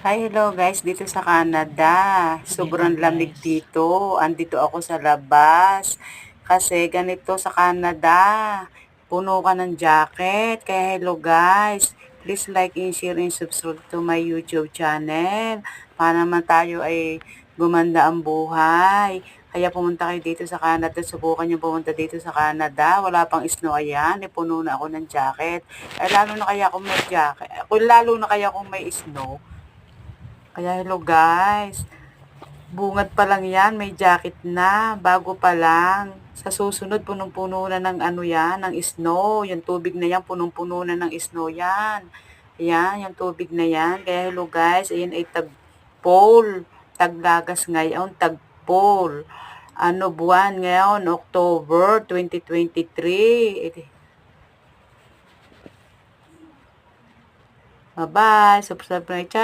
Hi, hello guys, dito sa Canada. Sobrang lamig dito. Andito ako sa labas. Kasi ganito sa Canada, puno ka ng jacket. Kaya hello guys, please like and share and subscribe to my YouTube channel. Para naman tayo ay gumanda ang buhay. Kaya pumunta kayo dito sa Canada. Subukan nyo pumunta dito sa Canada. Wala pang snow, ayan. Puno na ako ng jacket. Ay, lalo na kaya kung may jacket. Lalo na kaya kung may snow. Kaya hello guys, bungad pa lang yan, may jacket na, bago pa lang. Sa susunod, punong-puno na ng ano yan, ng snow. Yung tubig na yan, punong-puno na ng snow yan. Ayan, yung tubig na yan. Kaya hello guys, ayan ay tagpole. Taglagas ngayon, tagpole. Ano buwan ngayon? October 2023. Bye-bye. Subscribe na